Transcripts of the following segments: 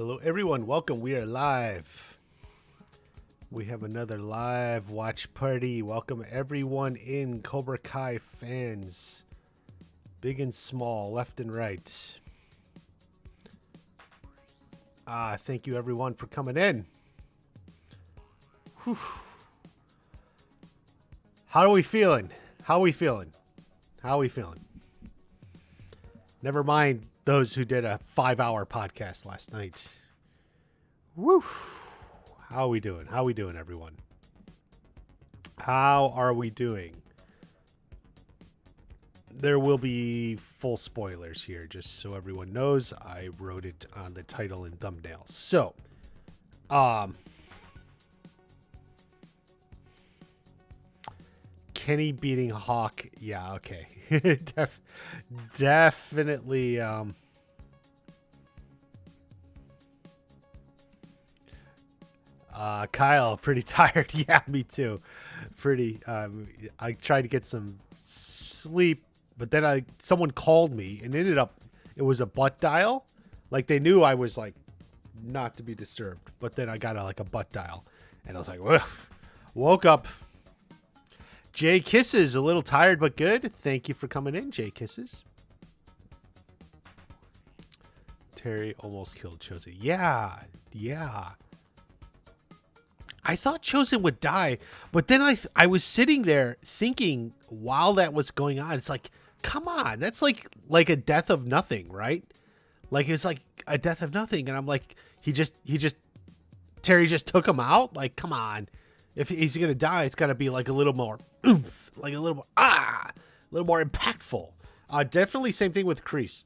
Hello, everyone. Welcome. We are live. We have another live watch party. Welcome, everyone in Cobra Kai fans, big and small, left and right. Thank you, everyone, for coming in. Whew. How are we feeling? Never mind those who did a 5-hour podcast last night. Woo! How are we doing, everyone? How are we doing? There will be full spoilers here, just so everyone knows. I wrote it on the title and thumbnail. So, Kenny beating Hawk. Yeah, okay. Definitely. Kyle, pretty tired. Yeah, me too. Pretty. I tried to get some sleep, but then someone called me and it was a butt dial. Like they knew I was like not to be disturbed, but then I got a butt dial, and I was like, whoa. Woke up. Jay Kisses, a little tired but good. Thank you for coming in, Jay Kisses. Terry almost killed Chosen. Yeah. I thought Chosen would die, but then I was sitting there thinking while that was going on, it's like, come on, that's like a death of nothing, right? Like it's like a death of nothing, and I'm like, Terry just took him out. Like, come on, if he's gonna die, it's gotta be like a little more oomph, like a little more impactful. Definitely same thing with Kreese.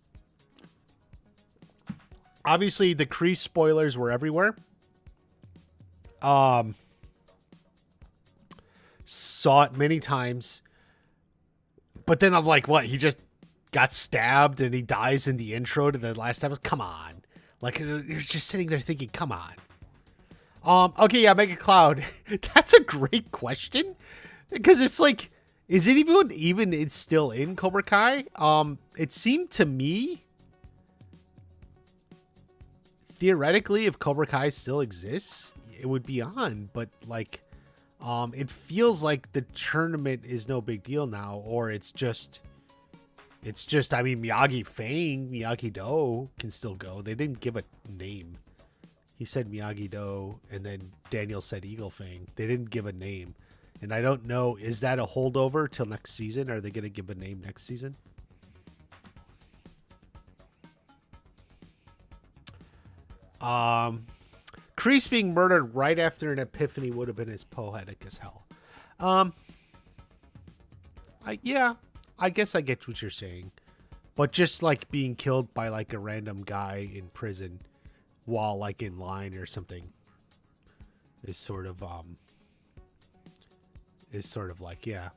Obviously, the Kreese spoilers were everywhere. Saw it many times, but then I'm like, what? He just got stabbed and he dies in the intro to the last episode. Come on, like you're just sitting there thinking, come on. Okay, yeah, Mega Cloud. That's a great question because it's like, is it even it's still in Cobra Kai? It seemed to me theoretically, if Cobra Kai still exists, it would be on, but like, it feels like the tournament is no big deal now, or it's just, I mean, Miyagi-Do can still go. They didn't give a name. He said Miyagi-Do, and then Daniel said Eagle Fang. They didn't give a name, and I don't know, is that a holdover till next season? Are they going to give a name next season? Kreese being murdered right after an epiphany would have been as poetic as hell. I guess I get what you're saying, but just like being killed by like a random guy in prison while like in line or something is sort of like, yeah,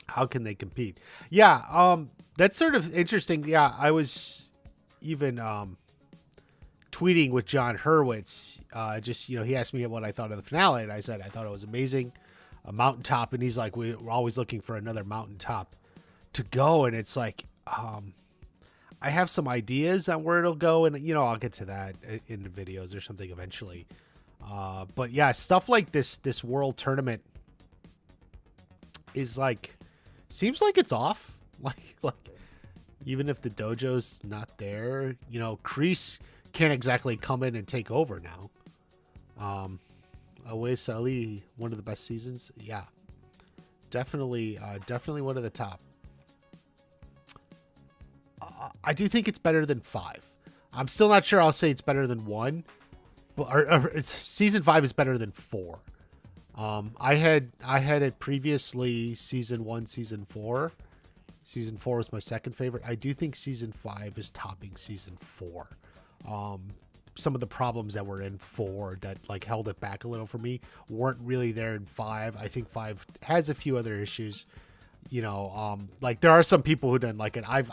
how can they compete? Yeah, that's sort of interesting. Yeah, I was even tweeting with John Hurwitz, he asked me what I thought of the finale, and I said I thought it was amazing, a mountaintop, and he's like, we're always looking for another mountaintop to go, and it's like, I have some ideas on where it'll go, and I'll get to that in the videos or something eventually, but yeah, stuff like this world tournament is like, seems like it's off, like even if the dojo's not there, Kreese can't exactly come in and take over now. Away Sali, one of the best seasons. Yeah, definitely one of the top. I do think it's better than 5. I'm still not sure I'll say it's better than 1, but season 5 is better than 4. I had it previously season 1, season 4. Season 4 was my second favorite. I do think season 5 is topping season 4. Some of the problems that were in 4 that like held it back a little for me weren't really there in 5. I think 5 has a few other issues. Like there are some people who didn't like it. I've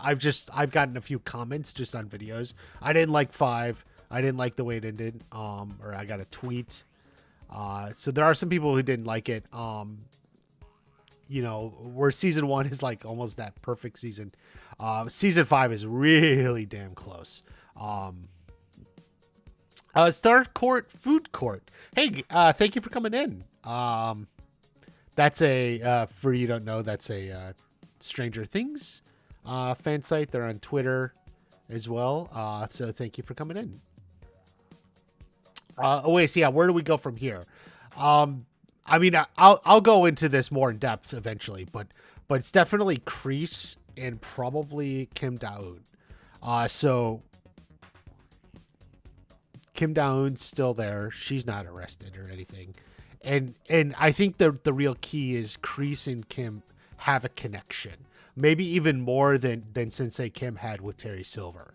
gotten a few comments just on videos. I didn't like 5. I didn't like the way it ended. Or I got a tweet. So there are some people who didn't like it. Where season 1 is like almost that perfect season. Season 5 is really damn close. Star Court Food Court. Hey, thank you for coming in. That's for you don't know, that's a Stranger Things fan site. They're on Twitter as well. So thank you for coming in. So yeah, where do we go from here? I mean, I'll go into this more in depth eventually, but it's definitely Kreese and probably Kim Daoon. So Kim Daoon's still there. She's not arrested or anything. And I think the real key is Kreese and Kim have a connection. Maybe even more than Sensei Kim had with Terry Silver.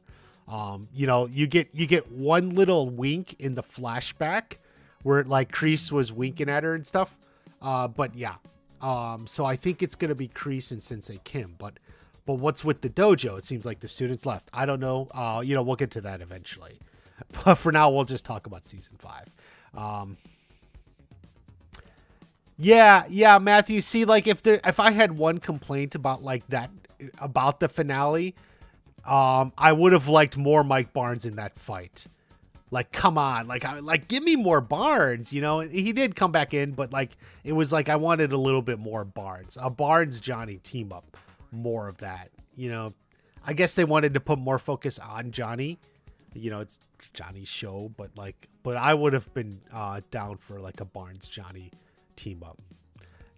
You get one little wink in the flashback where like Kreese was winking at her and stuff. But yeah. So I think it's gonna be Kreese and Sensei Kim. But what's with the dojo? It seems like the students left. I don't know. We'll get to that eventually. But for now, we'll just talk about season 5. Yeah, Matthew. See, like if I had one complaint about like that about the finale, I would have liked more Mike Barnes in that fight. Like, come on, like give me more Barnes. He did come back in, but like it was like I wanted a little bit more Barnes, a Barnes Johnny team up, more of that. I guess they wanted to put more focus on Johnny. It's Johnny's show, but I would have been down for like a Barnes Johnny team up.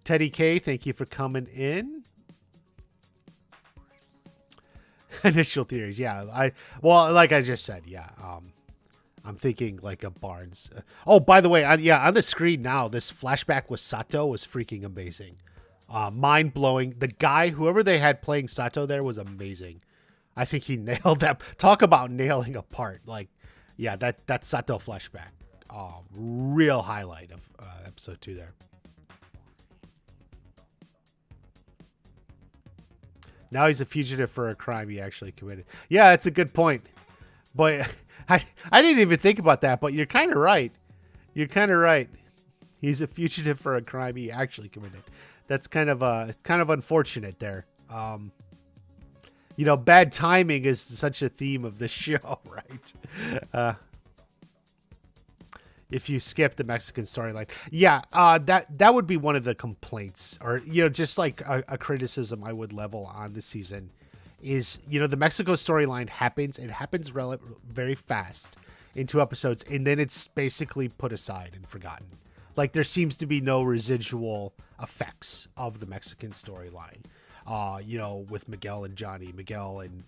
Teddy K, thank you for coming in. Initial theories, yeah. Like I just said, yeah. I'm thinking like a Barnes. Oh, by the way, on the screen now, this flashback with Sato was freaking amazing. Mind blowing. The guy, whoever they had playing Sato there, was amazing. I think he nailed that. Talk about nailing a part. Like, yeah, that Sato flashback. Real highlight of episode 2 there. Now he's a fugitive for a crime he actually committed. Yeah, that's a good point. But I didn't even think about that, but you're kind of right. He's a fugitive for a crime he actually committed. That's kind of unfortunate there. Bad timing is such a theme of this show, right? If you skip the Mexican storyline. Yeah, that would be one of the complaints, or, just like a criticism I would level on this season is, the Mexico storyline happens. It happens very fast in 2 episodes, and then it's basically put aside and forgotten. Like, there seems to be no residual effects of the Mexican storyline. With Miguel and Johnny, Miguel and,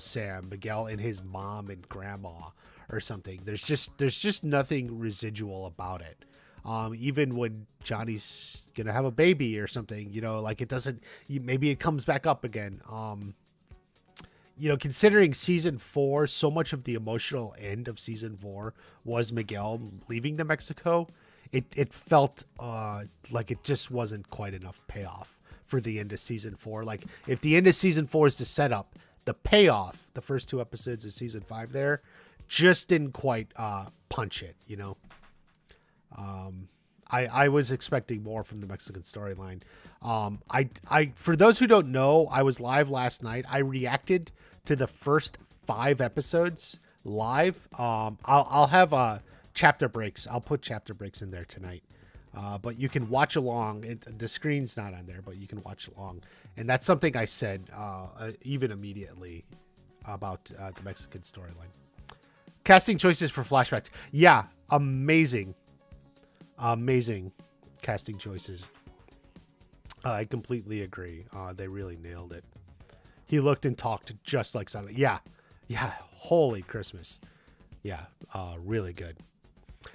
Sam, Miguel and his mom and grandma or something. There's just nothing residual about it. Even when Johnny's going to have a baby or something, like it doesn't, maybe it comes back up again. Considering season 4, so much of the emotional end of season 4 was Miguel leaving the Mexico. It felt like it just wasn't quite enough payoff for the end of season 4. Like, if the end of season 4 is to set up the payoff, the first 2 episodes of season 5 there just didn't quite punch it, I was expecting more from the Mexican storyline. I for those who don't know, I was live last night. I reacted to the first 5 episodes live. I'll have chapter breaks. I'll put chapter breaks in there tonight. But you can watch along. The screen's not on there, but you can watch along. And that's something I said even immediately about the Mexican storyline. Casting choices for flashbacks. Yeah, amazing casting choices. I completely agree. They really nailed it. He looked and talked just like Sonic. Yeah. Holy Christmas. Yeah, really good.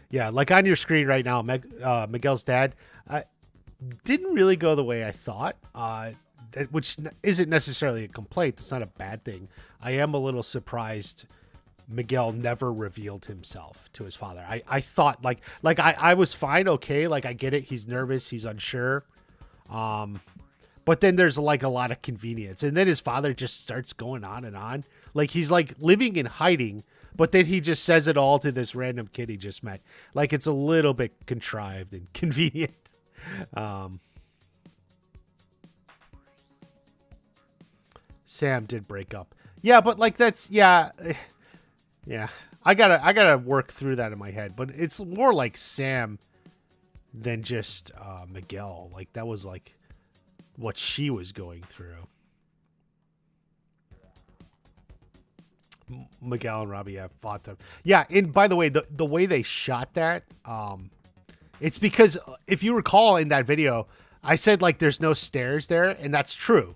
Yeah, like on your screen right now, Miguel's dad didn't really go the way I thought, which isn't necessarily a complaint. It's not a bad thing. I am a little surprised Miguel never revealed himself to his father. I thought I was fine. Okay. Like, I get it. He's nervous. He's unsure. But then there's like a lot of convenience. And then his father just starts going on and on. Like, he's like living in hiding, but then he just says it all to this random kid he just met. Like, it's a little bit contrived and convenient. Sam did break up. Yeah, but like that's, yeah. I gotta work through that in my head, but it's more like Sam than just Miguel. Like that was like what she was going through. Miguel and Robbie have fought them. Yeah, and by the way, the way they shot that, it's because if you recall in that video, I said like there's no stairs there, and that's true.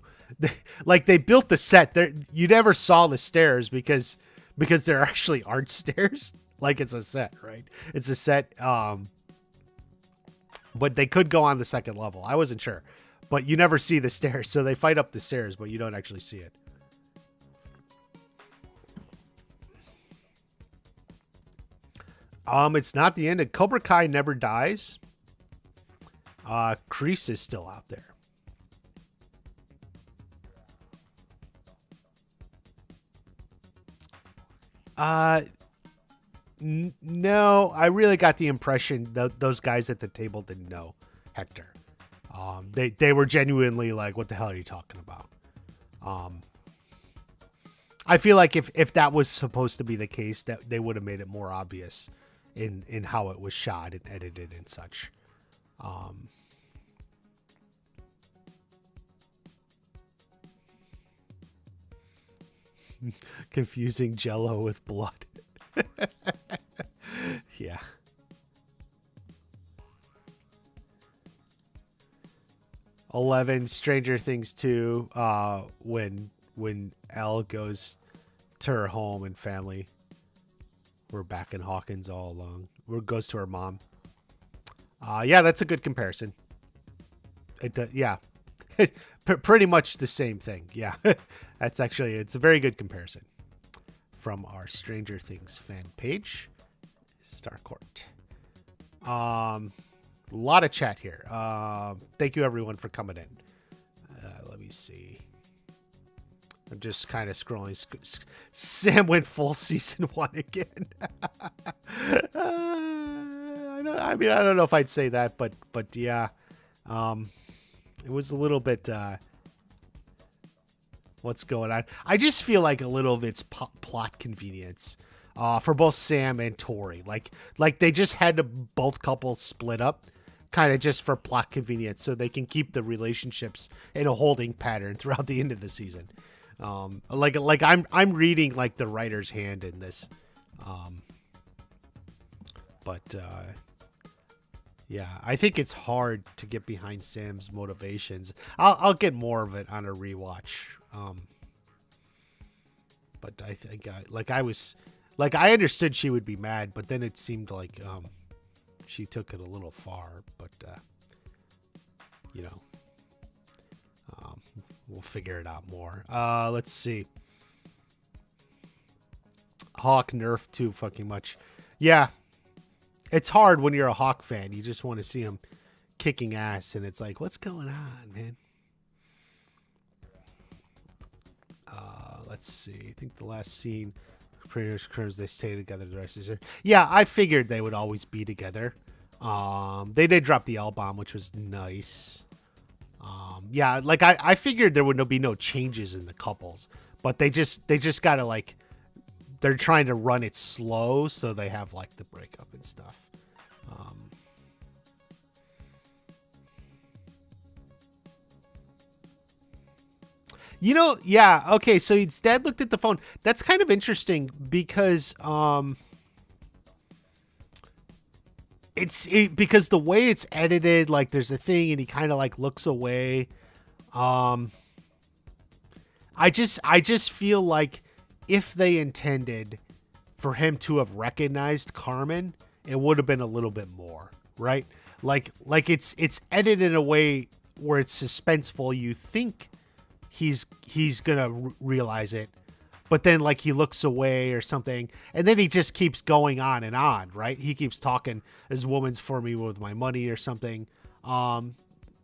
Like they built the set there, you never saw the stairs because there actually aren't stairs. Like it's a set, right? It's a set. But they could go on the second level. I wasn't sure, but you never see the stairs, so they fight up the stairs, but you don't actually see it. It's not the end. Cobra Kai never dies. Kreese is still out there. No, I really got the impression that those guys at the table didn't know Hector. They were genuinely like, "What the hell are you talking about?" I feel like if that was supposed to be the case, that they would have made it more obvious in how it was shot and edited and such. Confusing Jello with blood. Yeah. Stranger Things 2. When Elle goes to her home and family. We're back in Hawkins all along. Or goes to her mom. Yeah, that's a good comparison. Yeah. Pretty much the same thing. Yeah. It's a very good comparison. From our Stranger Things fan page. Starcourt. A lot of chat here. Thank you everyone for coming in. Let me see. I'm just kind of scrolling. Sam went full season 1 again. I don't know if I'd say that, but yeah. It was a little bit, what's going on. I just feel like a little of it's plot convenience, for both Sam and Tory. Like they just had to both couples split up kind of just for plot convenience so they can keep the relationships in a holding pattern throughout the end of the season. Like I'm reading like the writer's hand in this. Yeah, I think it's hard to get behind Sam's motivations. I'll get more of it on a rewatch. But I think I understood she would be mad, but then it seemed like she took it a little far. But we'll figure it out more. Let's see. Hawk nerfed too fucking much. Yeah. It's hard when you're a Hawk fan. You just want to see him kicking ass, and it's like, what's going on, man? Let's see. I think the last scene, they stay together the rest of the year. Yeah, I figured they would always be together. They did drop the L-bomb, which was nice. Yeah, like I figured there would be no changes in the couples, but they just gotta like, they're trying to run it slow so they have like the breakup and stuff. Yeah, okay, so his dad looked at the phone. That's kind of interesting because because the way it's edited, like there's a thing and he kind of like looks away. I just feel like if they intended for him to have recognized Carmen, it would have been a little bit more, right? Like it's edited in a way where it's suspenseful. You think he's gonna realize it, but then like he looks away or something, and then he just keeps going on, right? He keeps talking, "This woman's for me with my money" or something.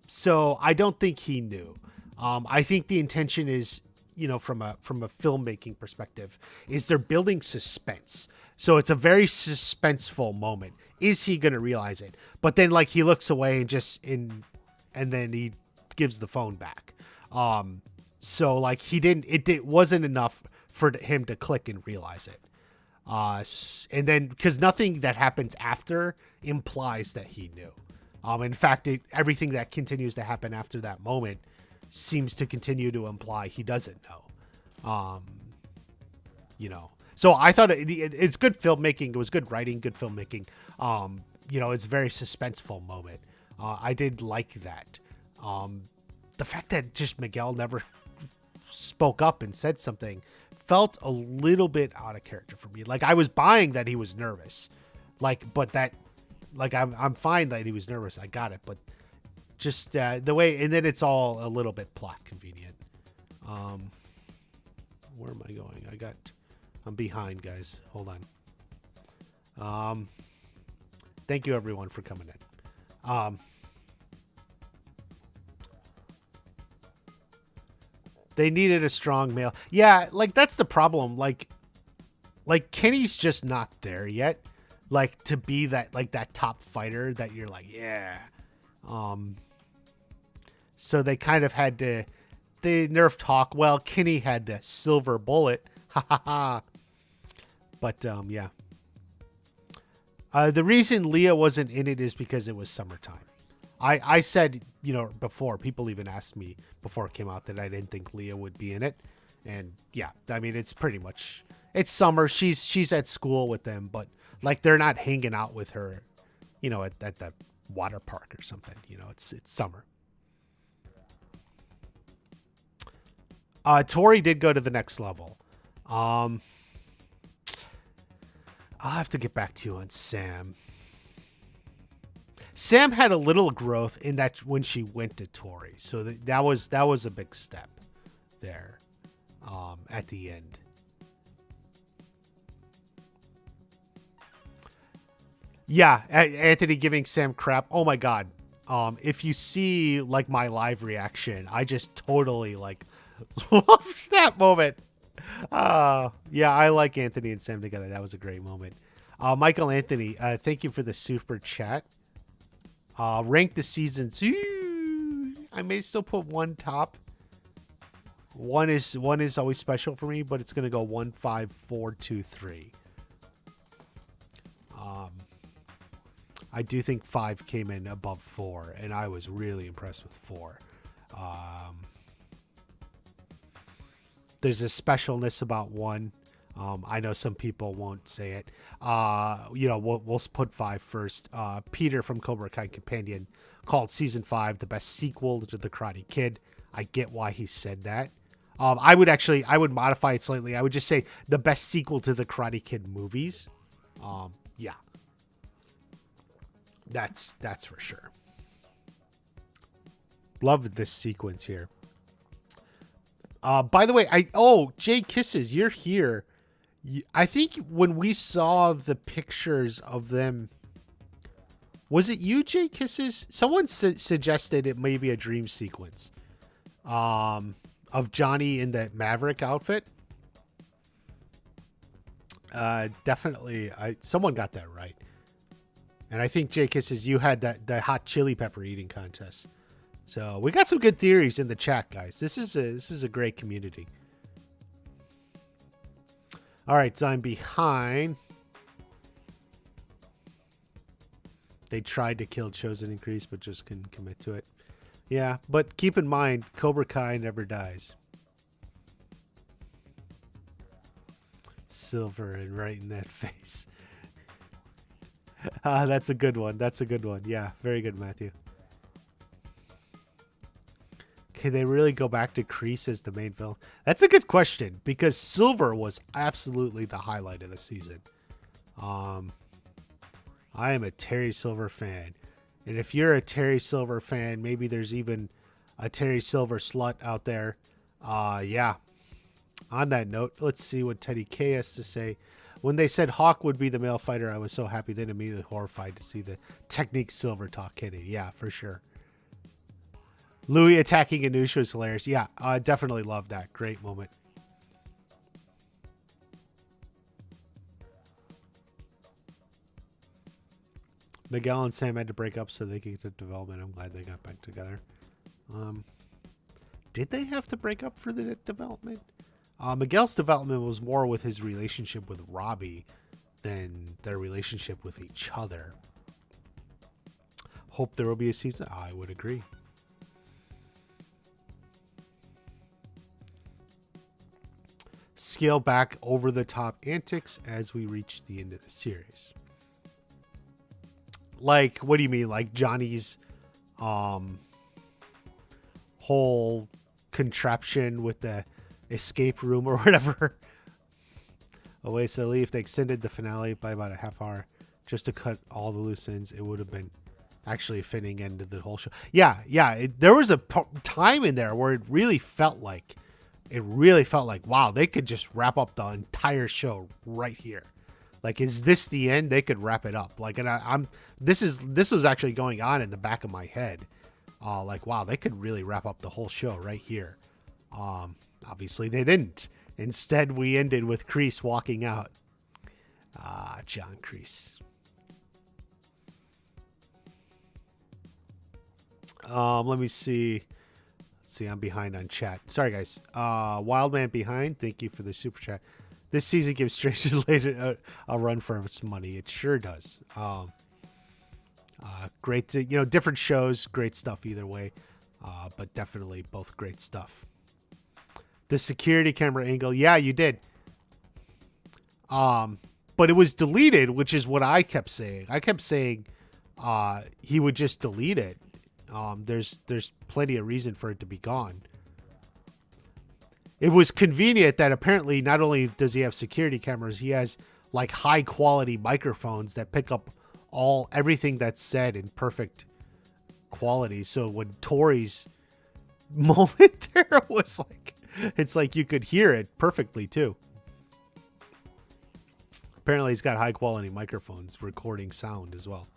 So I don't think he knew. I think the intention is, from a filmmaking perspective, is they're building suspense. So it's a very suspenseful moment. Is he going to realize it? But then like he looks away and then he gives the phone back. So like it wasn't enough for him to click and realize it. And then because nothing that happens after implies that he knew. In fact, everything that continues to happen after that moment seems to continue to imply he doesn't know. You know, so I thought it's good filmmaking. It was good writing, good filmmaking. You know, it's a very suspenseful moment. I did like that. The fact that just Miguel never spoke up and said something felt a little bit out of character for me. Like, I was buying that he was nervous, like, but that, like, I'm fine that he was nervous. I got it, but just the way, and then it's all a little bit plot convenient. Where am I going? I'm behind, guys. Hold on. Thank you everyone for coming in. They needed a strong male. Yeah, like that's the problem. Like Kenny's just not there yet. Like to be that, like that top fighter that you're like, yeah. So they kind of had to, they nerfed Hawk. Well, Kenny had the silver bullet. Ha ha ha. But yeah. The reason Leah wasn't in it is because it was summertime. I said, you know, before, people even asked me before it came out that I didn't think Leah would be in it. And yeah, I mean, it's pretty much, it's summer. She's at school with them, but like they're not hanging out with her, you know, at the water park or something. You know, it's summer. Tory did go to the next level. I'll have to get back to you on Sam. Sam had a little growth in that when she went to Tory, so that was a big step there at the end. Yeah, Anthony giving Sam crap. Oh my god. If you see like my live reaction, I just totally like loved that moment. Yeah, I like Anthony and Sam together. That was a great moment. Michael Anthony, thank you for the super chat. Rank the seasons. I may still put one top. One is always special for me, but it's gonna go 1, 5, 4, 2, 3. I do think 5 came in above 4, and I was really impressed with 4. There's a specialness about 1. I know some people won't say it. You know, we'll put 5 first. Peter from Cobra Kai Companion called season 5 the best sequel to The Karate Kid. I get why he said that. I would modify it slightly. I would just say the best sequel to the Karate Kid movies. Yeah, that's for sure. Love this sequence here. By the way, Jay Kisses, you're here. I think when we saw the pictures of them, was it you, Jay Kisses? Someone suggested it may be a dream sequence of Johnny in that Maverick outfit. Definitely, someone got that right. And I think, Jay Kisses, you had the hot chili pepper eating contest. So we got some good theories in the chat, guys. This is a great community. All right, so I'm behind. They tried to kill Chosen Increase, but just couldn't commit to it. Yeah, but keep in mind, Cobra Kai never dies. Silver and right in that face. That's a good one. That's a good one. Yeah, very good, Matthew. Can they really go back to Kreese as the main villain? That's a good question, because Silver was absolutely the highlight of the season. I am a Terry Silver fan. And if you're a Terry Silver fan, maybe there's even a Terry Silver slut out there. Yeah. On that note, let's see what Teddy K has to say. When they said Hawk would be the male fighter, I was so happy, then immediately horrified to see the technique Silver talk Kenny. Yeah, for sure. Louis attacking Anusha was hilarious. Yeah, I definitely love that. Great moment. Miguel and Sam had to break up so they could get to development. I'm glad they got back together. Did they have to break up for the development? Miguel's development was more with his relationship with Robbie than their relationship with each other. Hope there will be a season. I would agree. Scale back over the top antics as we reach the end of the series. Like, what do you mean? Like Johnny's whole contraption with the escape room or whatever. Away so if they extended the finale by about a half hour just to cut all the loose ends, it would have been actually a fitting end to the whole show. Yeah. There was a time in there where it really felt like, wow, they could just wrap up the entire show right here. Like, is this the end? They could wrap it up. Like, and this was actually going on in the back of my head. Like, wow, they could really wrap up the whole show right here. Obviously they didn't. Instead, we ended with Kreese walking out. John Kreese. Let me see. Let's see, I'm behind on chat. Sorry, guys. Wildman Behind, thank you for the super chat. This season gives Strange Related a run for its money. It sure does. Great, different shows, great stuff either way. But definitely both great stuff. The security camera angle, yeah, you did. But it was deleted, which is what I kept saying. I kept saying he would just delete it. There's plenty of reason for it to be gone. It was convenient that apparently not only does he have security cameras, he has like high quality microphones that pick up everything that's said in perfect quality. So when Tory's moment there was like, it's like you could hear it perfectly too. Apparently he's got high quality microphones recording sound as well.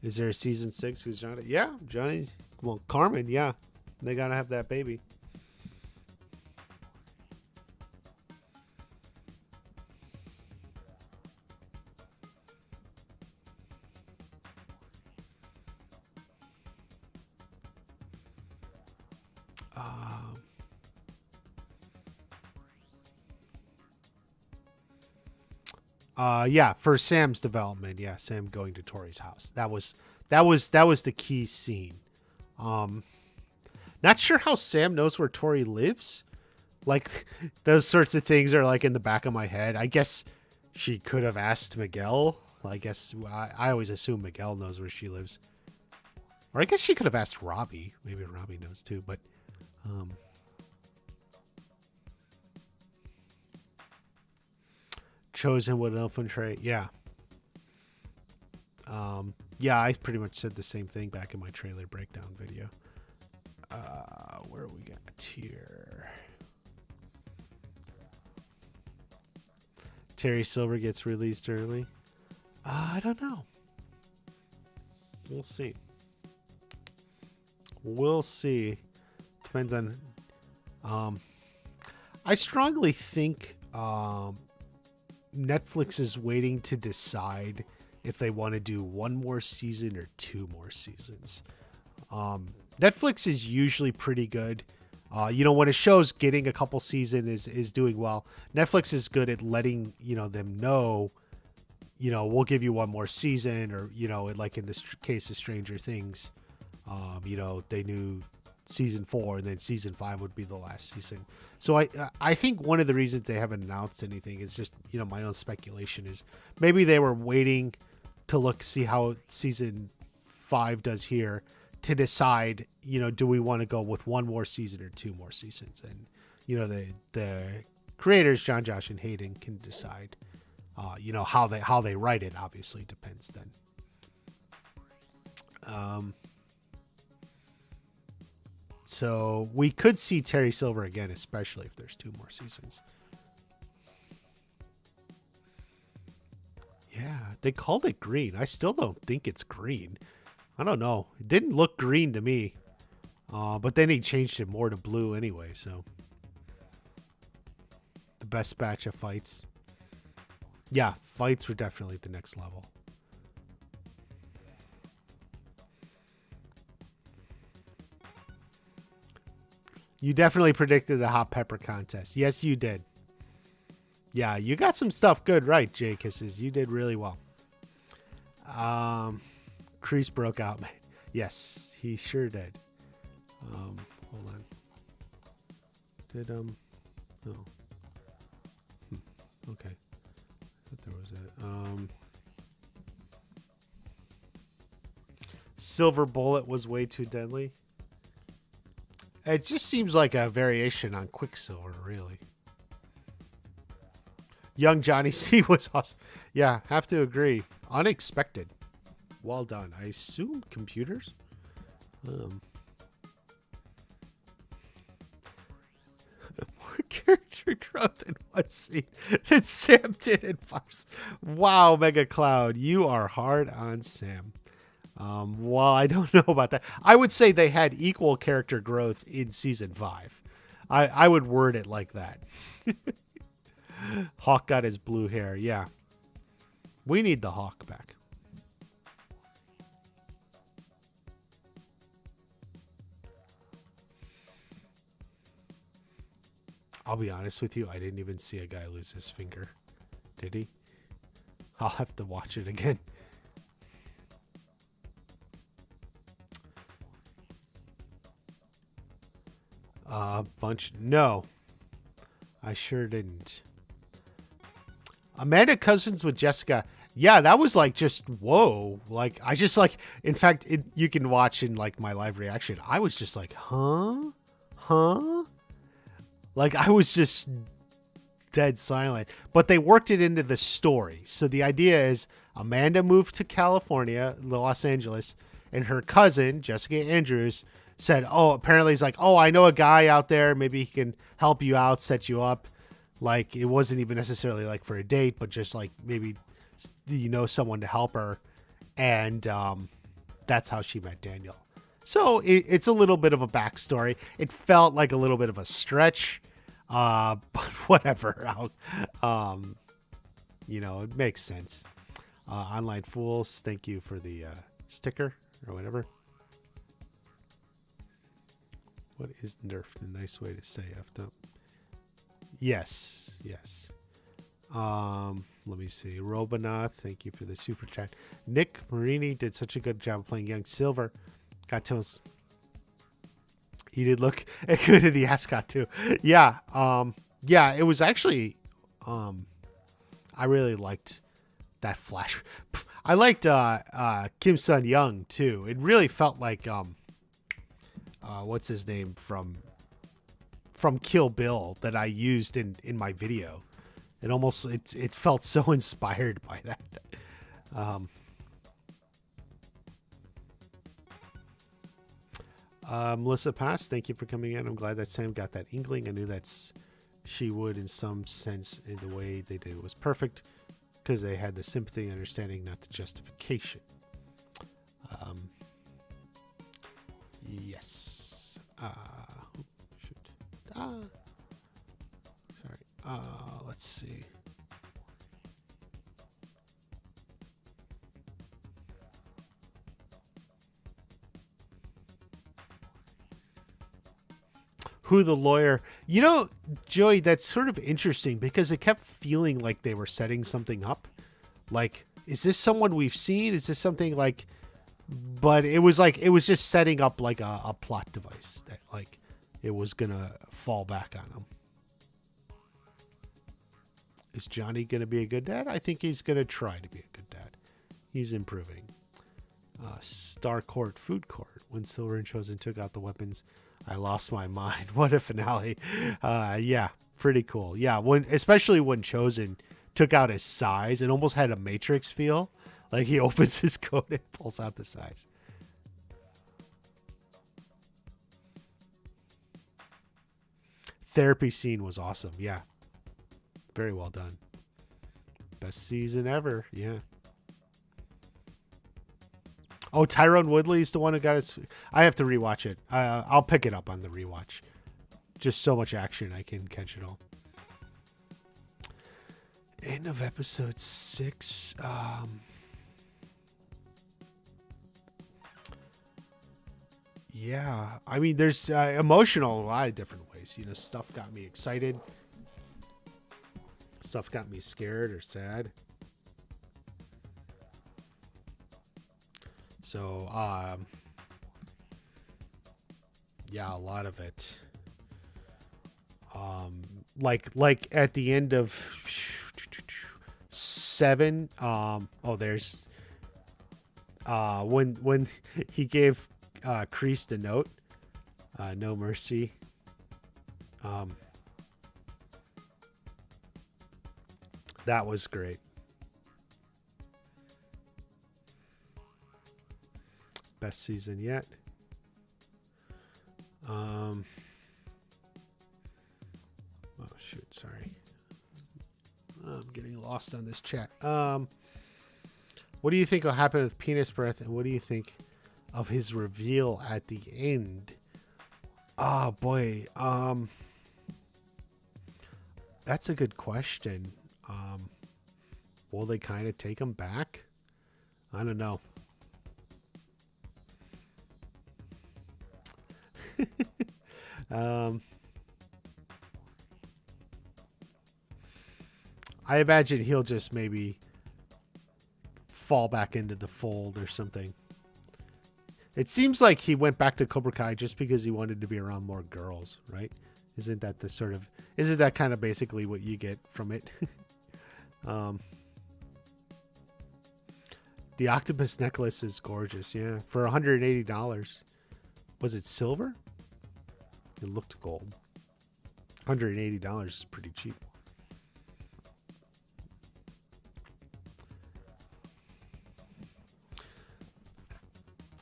Is there a season 6? Who's Johnny? Yeah, Johnny. Well, Carmen, yeah. They gotta have that baby. Yeah, for Sam's development, yeah, Sam going to Tory's house. That was the key scene. Not sure how Sam knows where Tory lives. Like, those sorts of things are like in the back of my head. I guess she could have asked Miguel. I guess I always assume Miguel knows where she lives. Or I guess she could have asked Robbie. Maybe Robbie knows too, but chosen with an infiltrate. Yeah. Yeah, I pretty much said the same thing back in my trailer breakdown video. Where are we at here? Terry Silver gets released early. I don't know. We'll see. We'll see. Depends on. I strongly think Netflix is waiting to decide if they want to do one more season or 2 more seasons. Netflix is usually pretty good. When a show's getting a couple seasons is doing well, Netflix is good at letting, them know, we'll give you one more season, or, like in this case of Stranger Things, they knew season 4 and then season 5 would be the last season. So I think one of the reasons they haven't announced anything is just, my own speculation is maybe they were waiting to see how season 5 does here to decide, do we want to go with 1 more season or 2 more seasons? And, the creators, John, Josh, and Hayden, can decide, how they write it obviously depends then. So we could see Terry Silver again, especially if there's 2 more seasons. Yeah, they called it green. I still don't think it's green. I don't know. It didn't look green to me. But then he changed it more to blue anyway, so. The best batch of fights. Yeah, fights were definitely at the next level. You definitely predicted the hot pepper contest. Yes, you did. Yeah, you got some stuff good right, Jay Kisses. You did really well. Crease broke out. Yes, he sure did. Hold on. Did no. Okay. I thought there was a silver bullet was way too deadly. It just seems like a variation on Quicksilver, really. Young Johnny C was awesome. Yeah, have to agree. Unexpected. Well done. I assume computers? More character growth in one scene than Sam did in Fox. Wow, Mega Cloud. You are hard on Sam. Well, I don't know about that. I would say they had equal character growth in season 5. I would word it like that. Hawk got his blue hair. Yeah. We need the Hawk back. I'll be honest with you. I didn't even see a guy lose his finger. Did he? I'll have to watch it again. Bunch. No. I sure didn't. Amanda Cousins with Jessica. Yeah, that was like just whoa. Like I just like. In fact, you can watch in like my live reaction. I was just like, huh. Like I was just dead silent. But they worked it into the story. So the idea is Amanda moved to California, Los Angeles, and her cousin Jessica Andrews said, "Oh, apparently he's like, oh, I know a guy out there. Maybe he can help you out, set you up." Like it wasn't even necessarily like for a date, but just like maybe someone to help her, and that's how she met Daniel. So it's a little bit of a backstory. It felt like a little bit of a stretch, but whatever. It makes sense. Online Fools, thank you for the sticker or whatever. What is nerfed? A nice way to say effed up. Yes. Let me see. Robanath, thank you for the super chat. Nick Marini did such a good job playing Young Silver. Got to us. He did look good in the ascot too. Yeah. It was actually I really liked that flash. I liked Kim Sun Young too. It really felt like what's his name from Kill Bill that I used in my video. It felt so inspired by that. Melissa Pass, thank you for coming in. I'm glad that Sam got that inkling. I knew she would in some sense. In the way they did it was perfect because they had the sympathy and understanding, not the justification. Yes. Sorry. Let's see. Who the lawyer? Joey, that's sort of interesting because it kept feeling like they were setting something up. Like, is this someone we've seen? Is this something like... But it was just setting up like a plot device that like it was going to fall back on him. Is Johnny going to be a good dad? I think he's going to try to be a good dad. He's improving. Star Court, Food Court. When Silver and Chosen took out the weapons, I lost my mind. What a finale. Yeah, pretty cool. Yeah, especially when Chosen took out his size, it almost had a Matrix feel. Like he opens his coat and pulls out the size. Therapy scene was awesome. Yeah. Very well done. Best season ever. Yeah. Oh, Tyrone Woodley's the one who got his... I have to rewatch it. I'll pick it up on the rewatch. Just so much action, I can catch it all. End of episode 6. Yeah, I mean, there's emotional in a lot of different ways. You know, stuff got me excited. Stuff got me scared or sad. So, yeah, a lot of it. Like at the end of 7. There's when he gave Kreese the note, no mercy. That was great. Best season yet. Oh shoot, sorry. I'm getting lost on this chat. What do you think will happen with Penis Breath, and what do you think of his reveal at the end? Oh boy. That's a good question. Will they kind of take him back? I don't know. I imagine he'll just maybe fall back into the fold or something. It seems like he went back to Cobra Kai just because he wanted to be around more girls, right? Isn't that kind of basically what you get from it? The octopus necklace is gorgeous, yeah. For $180. Was it silver? It looked gold. $180 is pretty cheap.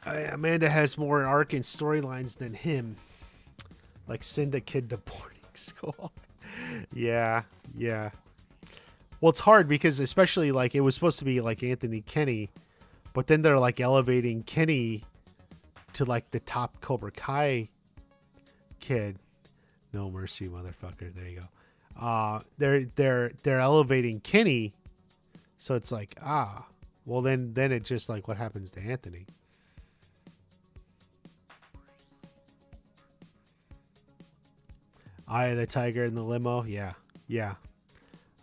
Amanda has more arc and storylines than him. Like send a kid to boarding school. Yeah. Well, it's hard because especially like it was supposed to be like Anthony Kenny, but then they're like elevating Kenny to like the top Cobra Kai kid. No mercy, motherfucker. There you go. They're elevating Kenny, so it's like well then it's just like what happens to Anthony. Eye of the Tiger in the limo. Yeah.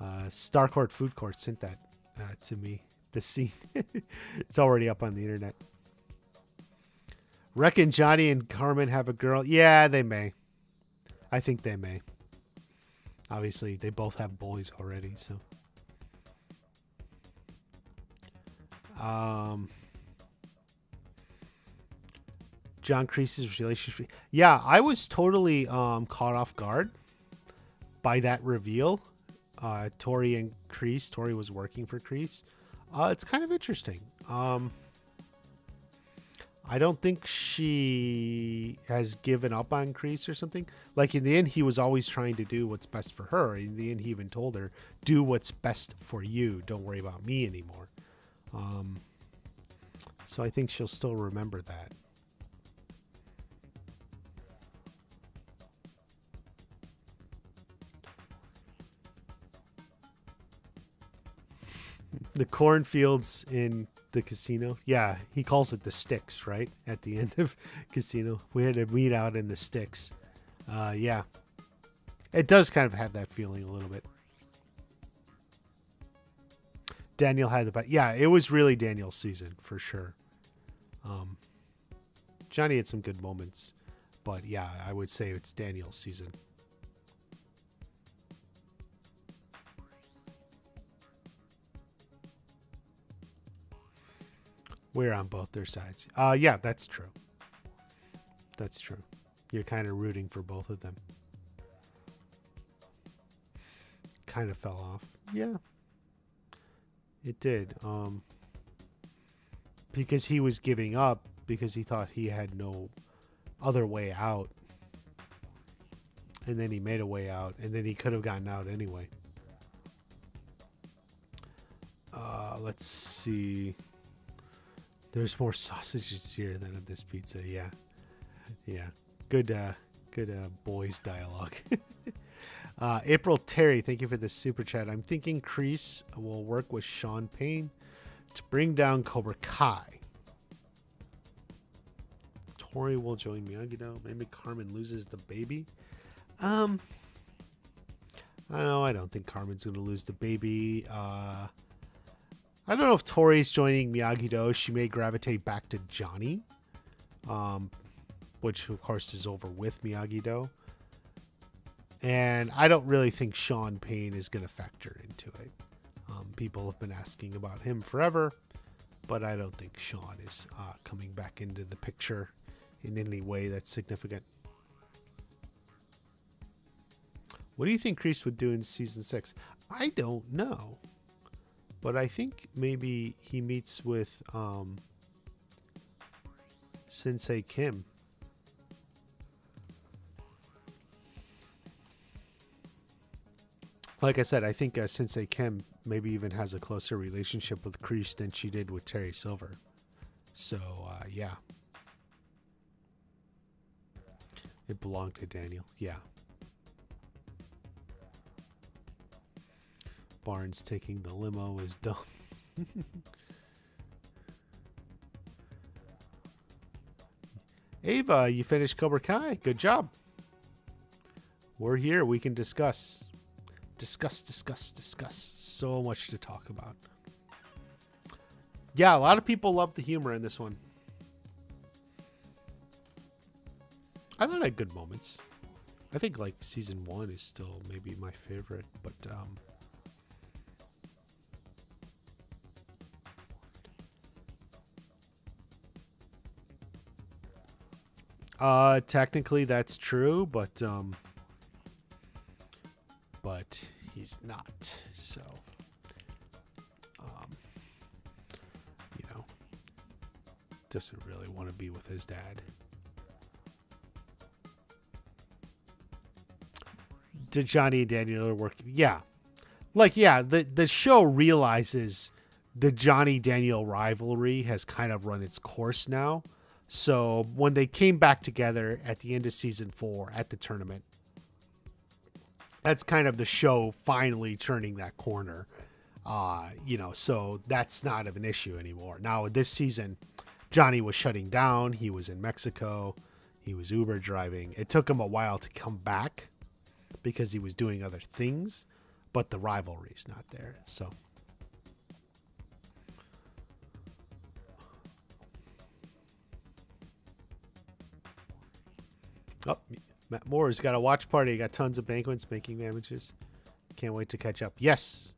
Starcourt Food Court sent that to me. The scene. It's already up on the internet. Reckon Johnny and Carmen have a girl. Yeah, they may. I think they may. Obviously, they both have boys already, so. John Kreese's relationship. Yeah, I was totally caught off guard by that reveal. Tory and Kreese. Tory was working for Kreese. It's kind of interesting. I don't think she has given up on Kreese or something. Like in the end, he was always trying to do what's best for her. In the end, he even told her, "Do what's best for you. Don't worry about me anymore." So I think she'll still remember that. The cornfields in the casino. Yeah, he calls it the sticks, right? At the end of Casino. We had to meet out in the sticks. Yeah. It does kind of have that feeling a little bit. Daniel had the... Yeah, it was really Daniel's season, for sure. Johnny had some good moments. But yeah, I would say it's Daniel's season. We're on both their sides. Yeah, that's true. That's true. You're kind of rooting for both of them. Kind of fell off. Yeah. It did. Because he was giving up because he thought he had no other way out. And then he made a way out, and then he could have gotten out anyway. Let's see. There's more sausages here than at this pizza. Yeah. Good boys dialogue. April Terry, thank you for the super chat. I'm thinking Kreese will work with Sean Payne to bring down Cobra Kai. Tory will join Miyagi-Do. Maybe Carmen loses the baby. I don't think Carmen's going to lose the baby. I don't know if Tori's joining Miyagi-Do. She may gravitate back to Johnny, which of course is over with Miyagi-Do. And I don't really think Sean Payne is going to factor into it. People have been asking about him forever, but I don't think Sean is coming back into the picture in any way that's significant. What do you think Kreese would do in season 6? I don't know, but I think maybe he meets with Sensei Kim. Like I said, I think Sensei Kim maybe even has a closer relationship with Kreese than she did with Terry Silver. So, yeah. It belonged to Daniel. Yeah. Barnes taking the limo is dumb. Ava, you finished Cobra Kai. Good job. We're here. We can discuss. Discuss. So much to talk about. Yeah, a lot of people love the humor in this one. I thought I had good moments. I think like season 1 is still maybe my favorite, but technically that's true, but he's not. So, doesn't really want to be with his dad. Did Johnny and Daniel work? Yeah. The show realizes the Johnny Daniel rivalry has kind of run its course now. So when they came back together at the end of season 4 at the tournament, that's kind of the show finally turning that corner. So that's not of an issue anymore. Now this season, Johnny was shutting down. He was in Mexico. He was Uber driving. It took him a while to come back because he was doing other things, but the rivalry's not there. So. Oh, Matt Moore's got a watch party. Got tons of banquets making damages. Can't wait to catch up. Yes.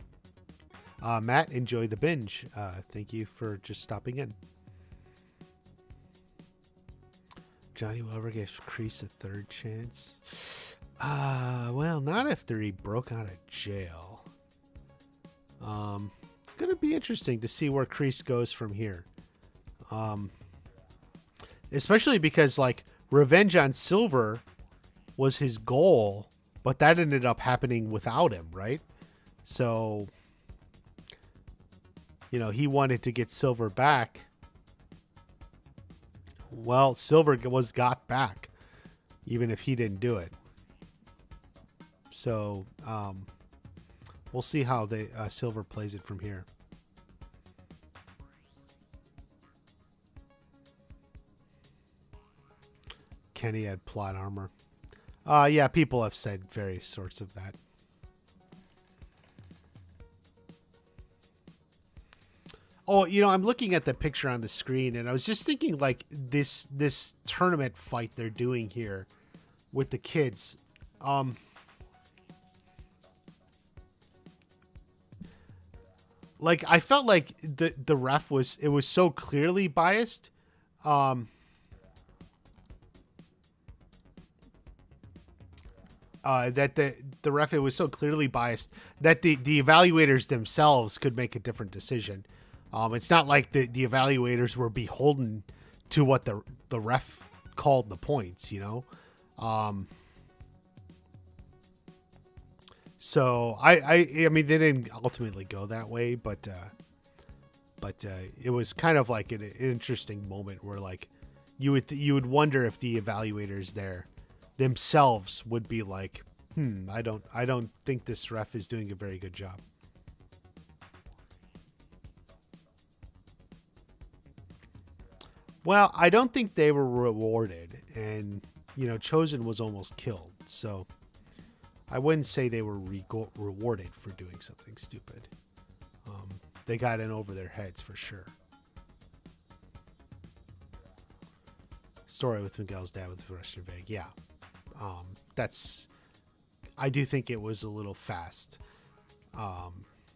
Matt, enjoy the binge. Thank you for just stopping in. Johnny will ever give Kreese a third chance? Well, not after he broke out of jail. It's going to be interesting to see where Kreese goes from here. Especially because, like, revenge on Silver was his goal, but that ended up happening without him, right? So, he wanted to get Silver back. Well, Silver was got back, even if he didn't do it. So, we'll see how Silver plays it from here. Kenny had plot armor. Yeah, people have said various sorts of that. Oh, I'm looking at the picture on the screen, and I was just thinking, like, this tournament fight they're doing here with the kids. Like, I felt like the ref was so clearly biased. That the ref, it was so clearly biased that the evaluators themselves could make a different decision. It's not like the evaluators were beholden to what the ref called the points, So I mean, they didn't ultimately go that way, but it was kind of like an interesting moment where, like, you would wonder if the evaluators there themselves would be like, I don't think this ref is doing a very good job. Well, I don't think they were rewarded, and Chosen was almost killed, so I wouldn't say they were rewarded for doing something stupid. They got in over their heads for sure. Story with Miguel's dad with Russian Vague, yeah. I do think it was a little fast.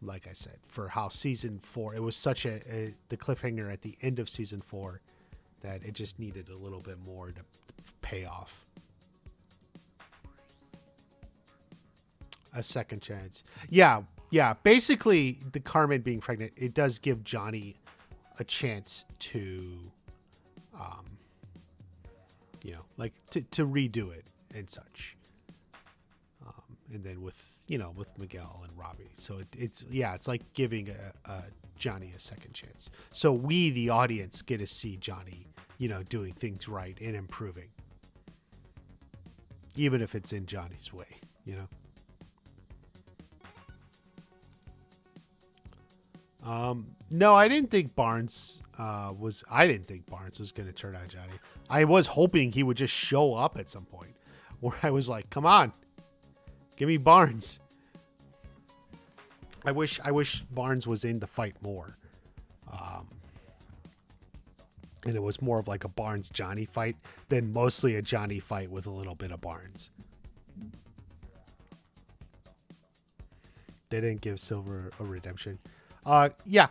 Like I said, for how season 4, it was such the cliffhanger at the end of season 4 that it just needed a little bit more to pay off. A second chance. Yeah. Basically, the Carmen being pregnant, it does give Johnny a chance to, to redo it and such. And then with Miguel and Robbie. So it's like giving a Johnny a second chance. So we, the audience, get to see Johnny, doing things right and improving. Even if it's in Johnny's way, No, I didn't think Barnes was going to turn on Johnny. I was hoping he would just show up at some point where I was like, come on, give me Barnes. I wish Barnes was in the fight more. And it was more of like a Barnes-Johnny fight than mostly a Johnny fight with a little bit of Barnes. They didn't give Silver a redemption. Yeah.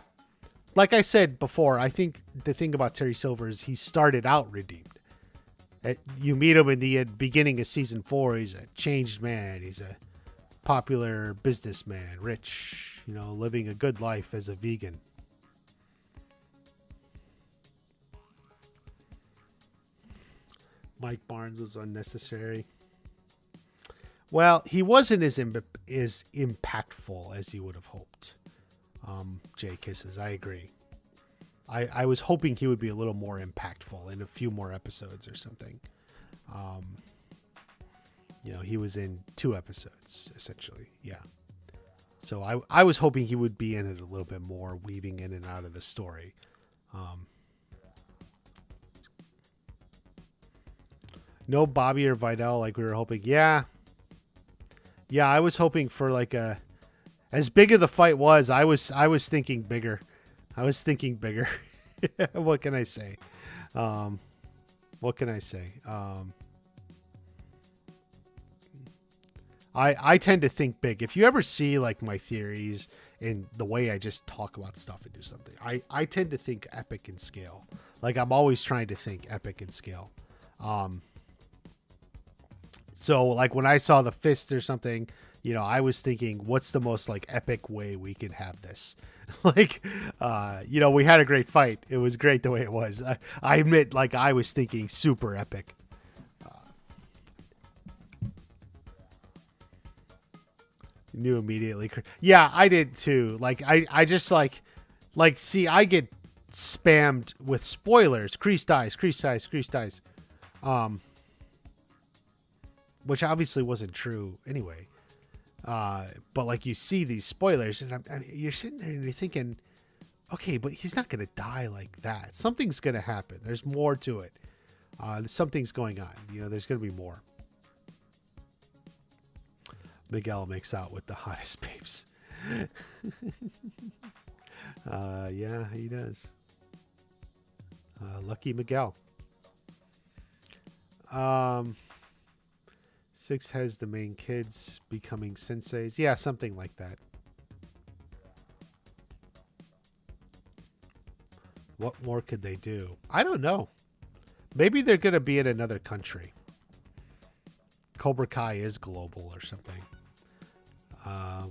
Like I said before, I think the thing about Terry Silver is he started out redeemed. You meet him in the beginning of season 4. He's a changed man. He's a popular businessman, rich, living a good life as a vegan. Mike Barnes was unnecessary. Well, he wasn't as impactful as you would have hoped. Jay Kisses, I agree. I was hoping he would be a little more impactful in a few more episodes or something. He was in 2 episodes, essentially. Yeah. So I was hoping he would be in it a little bit more, weaving in and out of the story. No Bobby or Vidal like we were hoping. Yeah, I was hoping for like as big as the fight was, I was thinking bigger. What can I say? I tend to think big. If you ever see like my theories and the way I just talk about stuff and do something, I tend to think epic in scale. Like I'm always trying to think epic in scale. So like when I saw the fist or something, I was thinking, what's the most like epic way we could have this? Like, we had a great fight. It was great the way it was. I admit, like I was thinking super epic. Knew immediately. Yeah, I did too. Like I just like see, I get spammed with spoilers. Kreese dies. Which obviously wasn't true anyway. But like you see these spoilers and you're sitting there and you're thinking, okay, but he's not going to die like that. Something's going to happen. There's more to it. Something's going on. There's going to be more. Miguel makes out with the hottest babes. Yeah, he does. Lucky Miguel. 6 has the main kids becoming senseis. Yeah, something like that. What more could they do? I don't know. Maybe they're going to be in another country. Cobra Kai is global or something.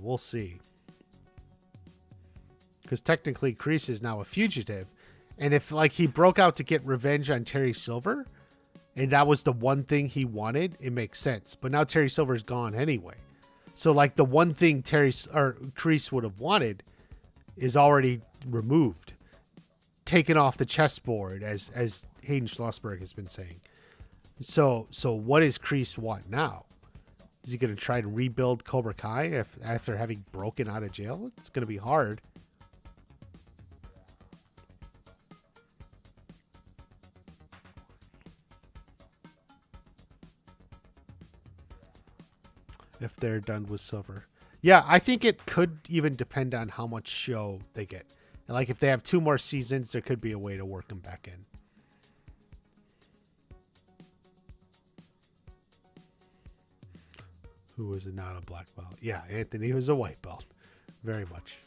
We'll see. Because technically Kreese is now a fugitive. And if like he broke out to get revenge on Terry Silver, and that was the one thing he wanted, it makes sense. But now Terry Silver's gone anyway. So like the one thing Kreese would have wanted is already removed. Taken off the chessboard, as Hayden Schlossberg has been saying. So what does Kreese want now? Is he going to try to rebuild Cobra Kai after having broken out of jail? It's going to be hard. if they're done with silver. Yeah, I think it could even depend on how much show they get. Like if they have 2 more seasons, there could be a way to work them back in. Who was not a black belt? Yeah, Anthony was a white belt. Very much.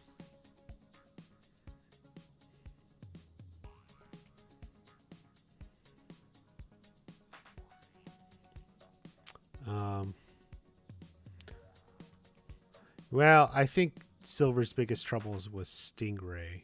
Well, I think Silver's biggest troubles was Stingray.